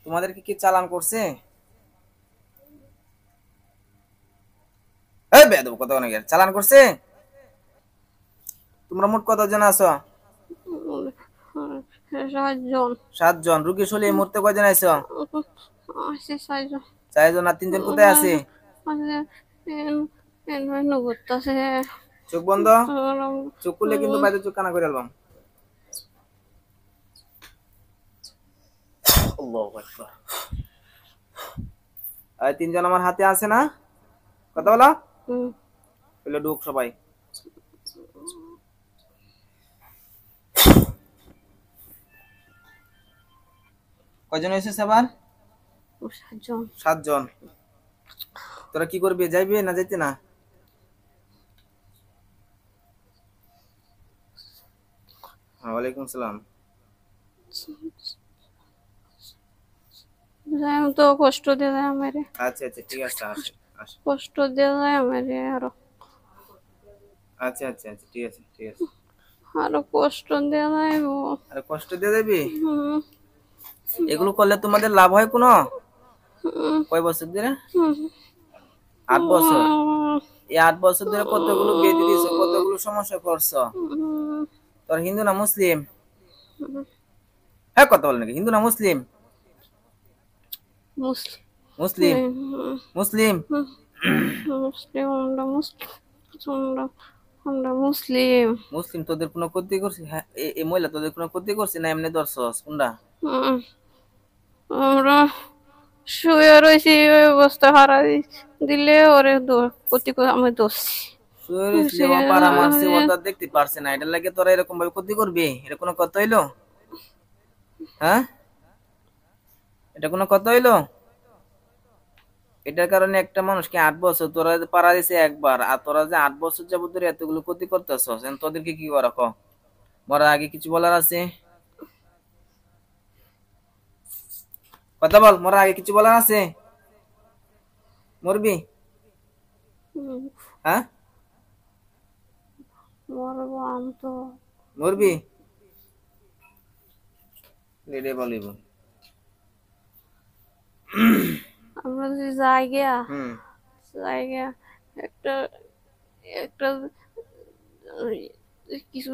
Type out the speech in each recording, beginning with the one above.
তোমাদেরকে কি চালান করছে? এই বেয়াদব কথা অনেক চালান করছে। তোমরা মোট কতজন আছো? 7 জন। 7 জন। রুগী শরীরে এই মুহূর্তে কয়জন আইছো? আছে 6 জন। 4 জন। আর 3 জন কোথায় আছে? চোখ বন্ধ। চোখ খুললে কিন্তু বাইরে চোখ কানা করে এলাম। আর 3 জন আমার হাতে আছে না? কথা বলো। বলে ঢুক সবাই। কয়জন হয়েছে আবার? 7 জন। 7 জন। তোরা কি করবি, যাইবি না যাইতে না? ওয়ালাইকুম সালাম। তো কষ্ট দিয়ে যায় আমারে। আচ্ছা আচ্ছা ঠিক আছে, আসে আসে। কষ্ট দিয়ে যায় আমারে আরো। আচ্ছা আচ্ছা আচ্ছা ঠিক আছে ঠিক আছে। আরো কষ্ট দিয়ে যাইব। আরে কষ্ট দিয়ে যাবি? এগুলো করলে তোমাদের লাভ হয় কোনো? কয় বছর ধরে? 8 বছর। এই 8 বছর ধরে কতগুলো বেদি দিছো, কতগুলো সমস্যা করছো। তোর হিন্দু না মুসলিম? হ্যাঁ কথা বল নাকি, হিন্দু না মুসলিম? মুসলিম। মুসলিম মুসলিম। মুসলিম আমরা মুসলিম। মুসলিম তোদের কোনো ক্ষতি করছে? হ্যাঁ এই মহিলা তোদের কোনো ক্ষতি করছে না এমনি ধরছস কোনটা? আমরা শুয়ে রয়েছি, ওই অবস্থা হারা দিলে ওরে ক্ষতি করে আমি দোষ। শুয়ে রইছিলে, ও পাড়া মারছে, ও তো আর দেখতে পারছে না। এটার লাগে তোরা এরকম ভাবে ক্ষতি করবি? এটা কোনো কথা হইলো? হ্যাঁ এটা কোনো কথা হইলো? এটার কারণে একটা মানুষকে 8 বছর তোরা পাড়া দিছে একবার, আর তোরা যে 8 বছর যাবত ধরে এতগুলো ক্ষতি করতেছস, তোদেরকে কি করা ক? মরার আগে কিছু বলার আছে? কথা বল, মরার আগে কিছু বলার আছে? মরবি? হ্যাঁ মরবো আমি তো। মরবি? রেডে বলিব। আমরা যদি জায়গা একটা একটা কিছু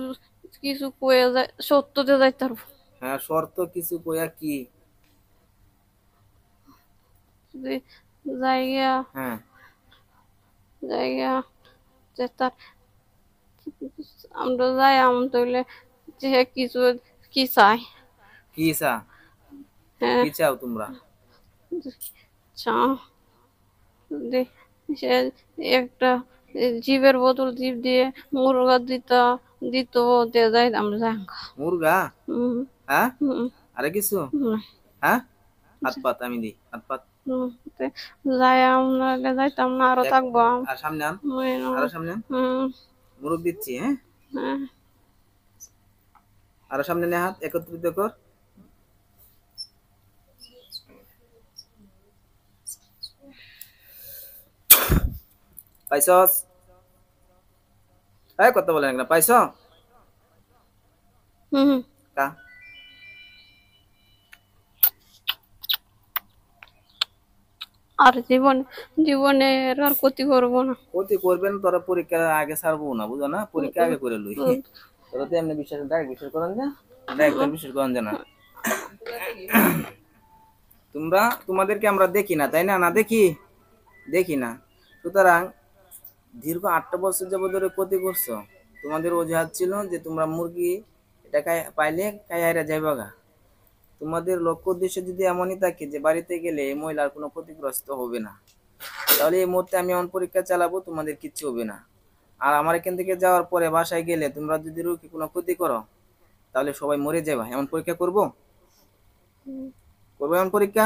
কিছু কয়ে যায়, সত্যতে যাইতে পারবো। হ্যাঁ শর্ত কিছু কইয়া কি? যদি জায়গা হ্যাঁ জায়গা যে তার আমরা যাই আম তৈলে যে কিছু কি চাই। কি চা? হ্যাঁ কি চাও তোমরা? চাও সে একটা জীবের বোতল জীব দিয়ে মুরগা দিত দিয়ে যাই আমরা যাই। মুরগা? হ্যাঁ আরে কিছু? হ্যাঁ হাত পাত আমি দিই, হাত পাত। যাই আমরা যাইতাম না, আরো থাকবো। আর সামনে আন, আরো সামনে আন। মুরগ দিচ্ছি। হ্যাঁ আরো সামনে নে, হাত একত্রিত কর। পাইছস? এই কথা বলেন না, পাইছ? কা আর জীবনে আর ক্ষতি করবো না। ক্ষতি করবেন তোরা, পরীক্ষার আগে ছাড়বো না, বুঝো না? পরীক্ষা আগে করে লই। তোরা তো এমনি বিশ্বাস, ডাইরেক্ট বিশ্বাস করেন না, ডাইরেক্ট বিশ্বাস করেন না। তোমরা তোমাদেরকে আমরা দেখি না, তাই না? না দেখি, দেখি না। সুতরাং দীর্ঘ 8টা বছর যাবত ধরে ক্ষতি করছো। তোমাদের অজুহাত ছিল যে তোমরা মুরগি এটা পাইলে খাইয়া যাইবা গা। তোমাদের লক্ষ্য উদ্দেশ্য যদি এমনই থাকে যে বাড়িতে গেলে এই মহিলার কোনো ক্ষতিগ্রস্ত হবে না, তাহলে এই মুহূর্তে আমি এমন পরীক্ষা চালাবো তোমাদের কিচ্ছু হবে না। আর আমার এখান থেকে যাওয়ার পরে বাসায় গেলে তোমরা যদি রোগী কোনো ক্ষতি করো, তাহলে সবাই মরে যাবা। এমন পরীক্ষা করবো? করবো এমন পরীক্ষা?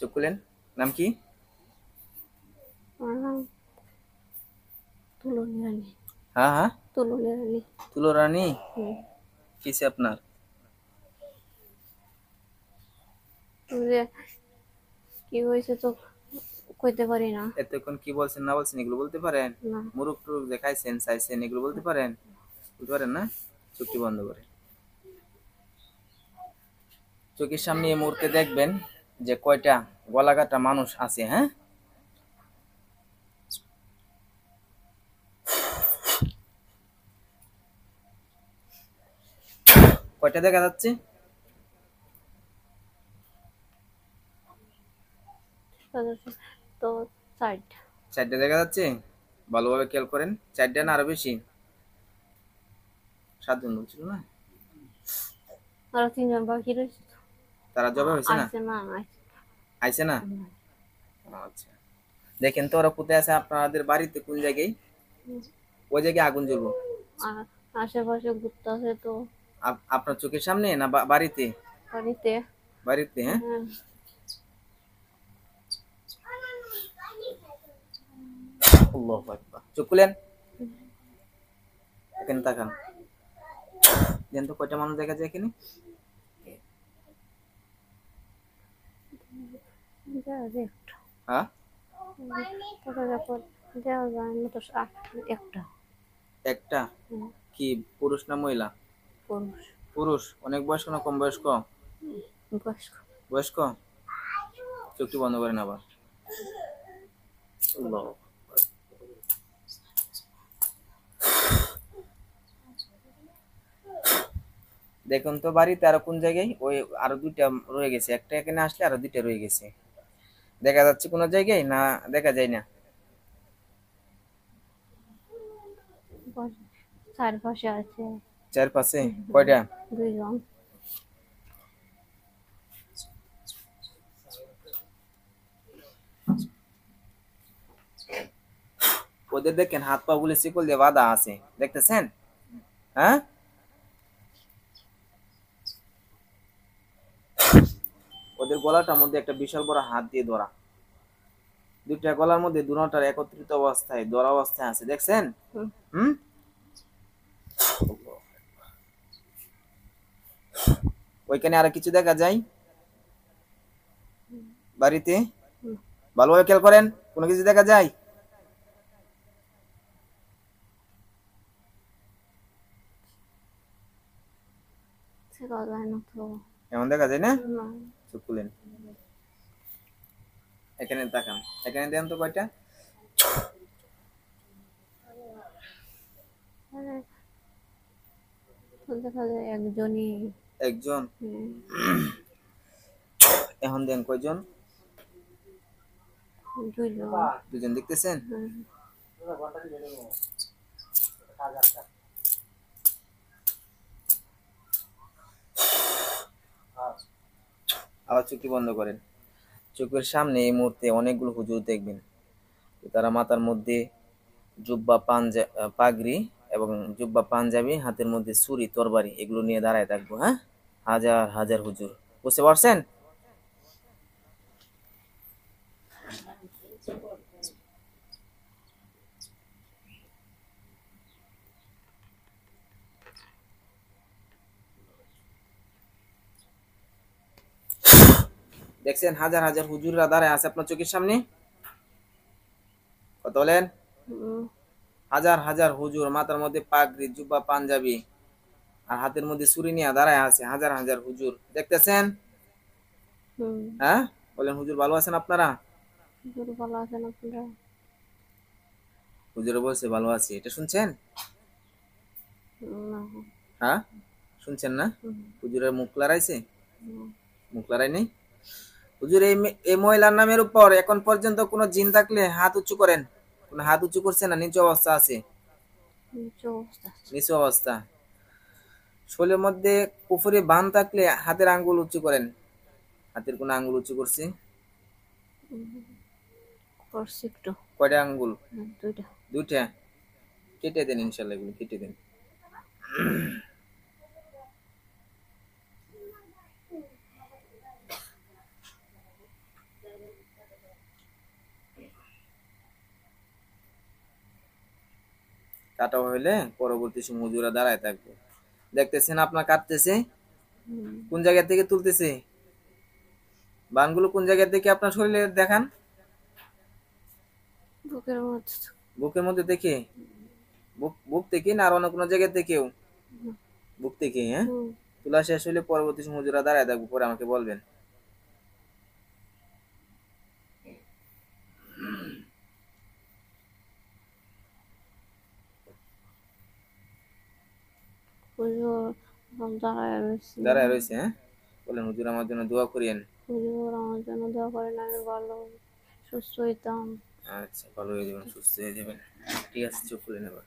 চোখ খুলেন। নাম কি? আমার নাম তুলনী রানী। হ্যাঁ হ্যাঁ, তুলনী রানী। তুলো রানী। হুম। কিসে আপনার? যে কি হয়েছে তো কইতে পারি না। এতক্ষণ কি বলছেন না বলছেন এগুলো বলতে পারেন? না। মুরুখ টুরুখ দেখাইছেন চাইছেন এগুলো বলতে পারেন? বলতে পারেন না? চোখটি বন্ধ করে চোখের সামনে এই মুহূর্তে দেখবেন যে কয়টা গলাকাটা মানুষ আছে। হ্যাঁ, কয়টা দেখা যাচ্ছে? তো সাইড। চারটা দেখা যাচ্ছে। ভালোভাবে খেয়াল করেন। চারটা না আরো বেশি? 7 জন বলছিল না? আরো 3 জন বাকি রয়েছে। তারা জবাই হয়েছে না? আইছে না, আইছে না? আচ্ছা, দেখেন তো ওরা কোথায় আছে আপনাদের বাড়িতে, কোন জায়গায়? ওই জায়গায় আগুন জ্বলবো। আর আশেপাশে ঘুরতে আছে তো। আপনার চোখের সামনে না বাড়িতে? বাড়িতে। বাড়িতে, হ্যাঁ। হ্যাঁ। আল্লাহু আকবার। চোখ খুলেন, এখানে তাকান। দেন তো কয়টা মানুষ দেখা যায় এখানে? দেওয়া যায় একটা। হ্যাঁ, দেওয়া যায় না তো একটা। একটা। কি পুরুষ না মহিলা? পুরুষ। পুরুষ। অনেক বয়স্ক না কম বয়স্ক? বয়স্ক। বয়স্ক। চোখটি বন্ধ করেন আবার। আল্লাহু আকবার। দেখুন তো বাড়িতে আরো কোন জায়গায়, ওই আরো দুইটা রয়ে গেছে, একটা এখানে আসলে আরো দুইটা রয়ে গেছে। দেখা যাচ্ছে কোন জায়গায় না দেখা যায় না? চারপাশে আছে। চারপাশে কয়টা? 2 জন। ওদের দেখেন হাত পা গুলো শিকল দিয়ে বাঁধা আছে, দেখতেছেন? হ্যাঁ, ওদের গলাটার মধ্যে একটা বিশাল বড় হাত দিয়ে ধরা। দুইটা গলার মধ্যে দুটার একত্রিত অবস্থায় ধরা অবস্থায় আছে, দেখছেন? হুম। ওইখানে আর কিছু দেখা যায় বাড়িতে? ভালোভাবে খেয়াল করেন, কোনো কিছু দেখা যায়? সেটা যায় না তো। এমন দেখা যায় না? না। চোখ খুলেন, এখানে তাকান। এখানে দেন তো কয়টা? মানে দেখা যায় একজনই। একজন। এখন দেন কয়জন? 2 জন। দুজন। দেখতেছেন? আবার চোখটি বন্ধ করেন। চোখের সামনে এই মুহূর্তে অনেকগুলো হুজুর দেখবেন। তারা মাথার মধ্যে জুব্বা পাগড়ি এবং জুব্বা পাঞ্জাবি, হাতের মধ্যে ছুরি তরবারি এগুলো নিয়ে দাঁড়ায় থাকবো। হ্যাঁ, হাজার হাজার হুজুর। বুঝতে পারছেন? দেখছেন হাজার হাজার হুজুররা দাঁড়ায় আছে আপনার চোখের সামনে? কত বলেন? হাজার হাজার হুজুর, মাথার মধ্যে পাগড়ি জুব্বা পাঞ্জাবি আর হাতের মধ্যে ছুরি নিয়ে দাঁড়ায় আছে হাজার হাজার হুজুর, দেখতেছেন? হ্যাঁ, বলেন হুজুর ভালো আছেন আপনারা? ভালো আছেন আপনারা? হুজুরে বলছে ভালো আছি, এটা শুনছেন? না। হ্যাঁ, শুনছেন না? হুজুরের মুখ লড়াইছে? মুখ লড়াই নেই। হুজুর এই মহিলার নামের উপর এখন পর্যন্ত কোনো জিন থাকলে হাত উঁচু করেন। কোন হাত উঁচু করছে না? নিচু অবস্থা আছে? নিচু অবস্থা। শরীরের মধ্যে কুফরি বান থাকলে হাতের আঙ্গুল উঁচু করেন। হাতের কোন আঙ্গুল উঁচু করছে? একটু। কয়টা আঙ্গুল? 2টা। দুইটা। কেটে দেন, ইনশাল্লাহ এগুলো কেটে দেন। কাটা হইলে পরবর্তী সময় হুজুরা দাঁড়ায় থাকবে। দেখতেছেন আপনার কাটতেছে, হুম, কোন জায়গা থেকে তুলতেছে? বানগুলো কোন জায়গা থেকে আপনার শরীরে দেখান? বুকের মধ্যে। বুকের মধ্যে থেকে? বুক বুক থেকে না আর অন্য কোনো জায়গা থেকেও? বুক থেকে, হ্যাঁ। হুম, তোলা শেষ হইলে পরবর্তী সময় হুজুরা দাঁড়ায় থাকবে, পরে আমাকে বলবেন। হুজুর এখন দাঁড়ায় রয়েছি। দাঁড়ায় রয়েছে, হ্যাঁ। বলেন, হুজুর আমার জন্য দোয়া করিয়েন। হুজুর আমার জন্য দোয়া করেন, আমি ভালো সুস্থ হইতাম। আচ্ছা, ভালো হয়ে যাবেন, সুস্থ হয়ে যাবেন। ঠিক আছে, চুপ করে নেবেন।